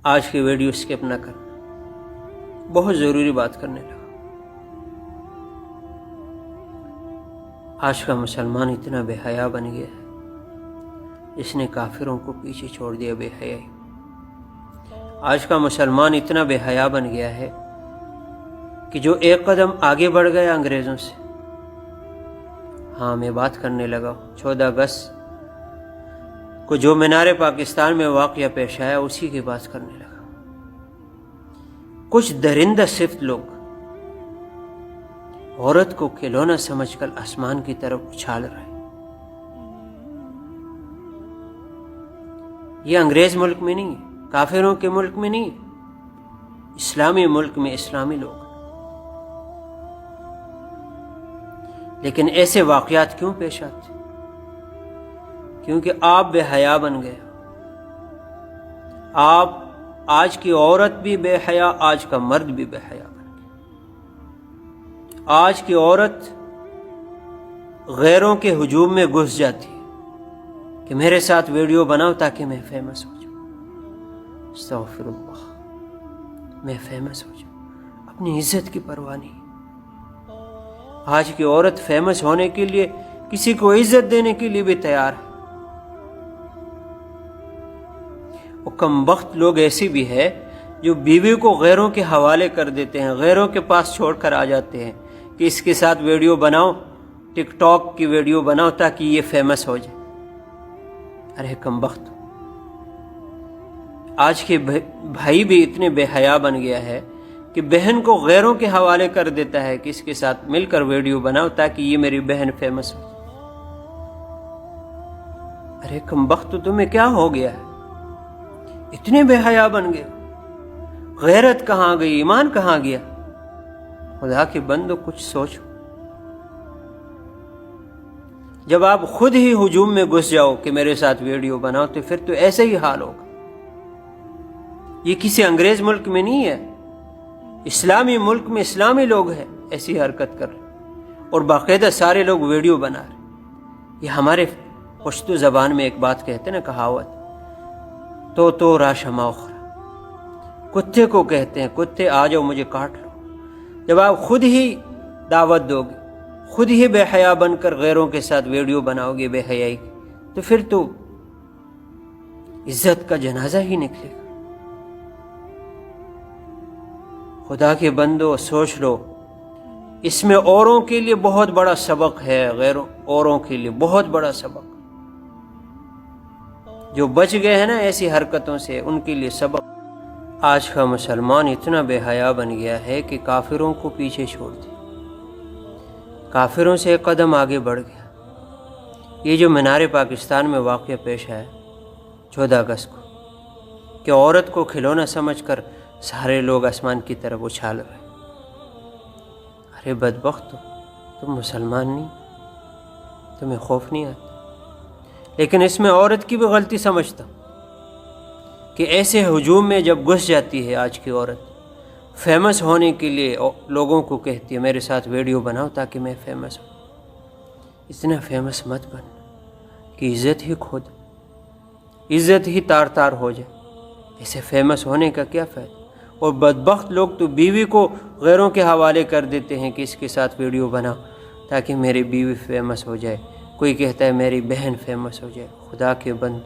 آج کی video skip نہ کرنا، بہت ضروری بات کرنے لگا۔ آج کا مسلمان اتنا بے حیا بن گیا ہے، اس نے کافروں کو پیچھے چھوڑ دیا بے حیائی۔ آج کا مسلمان اتنا بے حیا بن گیا ہے کہ جو ایک قدم آگے بڑھ گیا انگریزوں سے۔ ہاں، میں بات کرنے لگا 14 اگست کو جو مینار پاکستان میں واقعہ پیش آیا، اسی کی بات کرنے لگا۔ کچھ درندہ صفت لوگ عورت کو کھلونا سمجھ کر آسمان کی طرف اچھال رہے۔ یہ انگریز ملک میں نہیں ہے، کافروں کے ملک میں نہیں ہے، اسلامی ملک میں اسلامی لوگ۔ لیکن ایسے واقعات کیوں پیش آتے؟ کیونکہ آپ بے حیا بن گئے۔ آپ آج کی عورت بھی بے حیا، آج کا مرد بھی بے حیا بن گیا۔ آج کی عورت غیروں کے ہجوم میں گھس جاتی ہے کہ میرے ساتھ ویڈیو بناؤ تاکہ میں فیمس ہو جاؤں۔ استغفر اللہ، میں فیمس ہو جاؤں، اپنی عزت کی پرواہ نہیں۔ آج کی عورت فیمس ہونے کے لیے کسی کو عزت دینے کے لیے بھی تیار ہے۔ وہ کم بخت لوگ ایسے بھی ہے جو بیوی کو غیروں کے حوالے کر دیتے ہیں، غیروں کے پاس چھوڑ کر آ جاتے ہیں کہ اس کے ساتھ ویڈیو بناؤ، ٹک ٹاک کی ویڈیو بناؤ تاکہ یہ فیمس ہو جائے۔ ارے کم بخت، آج کے بھائی بھی اتنے بے حیا بن گیا ہے کہ بہن کو غیروں کے حوالے کر دیتا ہے کہ اس کے ساتھ مل کر ویڈیو بناؤ تاکہ یہ میری بہن فیمس ہو۔ ارے کم بخت، تمہیں کیا ہو گیا ہے؟ اتنے بے حیا بن گئے، غیرت کہاں گئی، ایمان کہاں گیا؟ خدا کے بندو کچھ سوچو۔ جب آپ خود ہی ہجوم میں گھس جاؤ کہ میرے ساتھ ویڈیو بناؤ تو پھر تو ایسے ہی حال ہوگا۔ یہ کسی انگریز ملک میں نہیں ہے، اسلامی ملک میں اسلامی لوگ ہیں ایسی حرکت کر رہے اور باقاعدہ سارے لوگ ویڈیو بنا رہے۔ یہ ہمارے پشتو زبان میں ایک بات کہتے ہیں نا، کہاوت، تو راشما اخرا، کتے کو کہتے ہیں کتے آ جاؤ مجھے کاٹ لو۔ جب آپ خود ہی دعوت دو گے، خود ہی بے حیا بن کر غیروں کے ساتھ ویڈیو بناؤ گے بے حیائی کی، تو پھر تو عزت کا جنازہ ہی نکلے گا۔ خدا کے بندو سوچ لو، اس میں اوروں کے لیے بہت بڑا سبق ہے، اوروں کے لیے بہت بڑا سبق۔ جو بچ گئے ہیں نا ایسی حرکتوں سے، ان کے لیے سبق۔ آج کا مسلمان اتنا بے حیا بن گیا ہے کہ کافروں کو پیچھے چھوڑ دیا، کافروں سے ایک قدم آگے بڑھ گیا۔ یہ جو مینار پاکستان میں واقعہ پیش آیا 14 اگست کو، کہ عورت کو کھلونا سمجھ کر سارے لوگ آسمان کی طرف اچھال رہے۔ ارے بدبختو، تم مسلمان نہیں، تمہیں خوف نہیں آتا؟ لیکن اس میں عورت کی بھی غلطی سمجھتا ہوں کہ ایسے ہجوم میں جب گھس جاتی ہے آج کی عورت، فیمس ہونے کے لیے لوگوں کو کہتی ہے میرے ساتھ ویڈیو بناؤ تاکہ میں فیمس ہوں۔ اتنا فیمس مت بن کہ عزت ہی کھو دے، عزت ہی تار تار ہو جائے۔ ایسے فیمس ہونے کا کیا فائدہ؟ اور بدبخت لوگ تو بیوی کو غیروں کے حوالے کر دیتے ہیں کہ اس کے ساتھ ویڈیو بناؤ تاکہ میری بیوی فیمس ہو جائے، کوئی کہتا ہے میری بہن فیمس ہو جائے۔ خدا کے بند،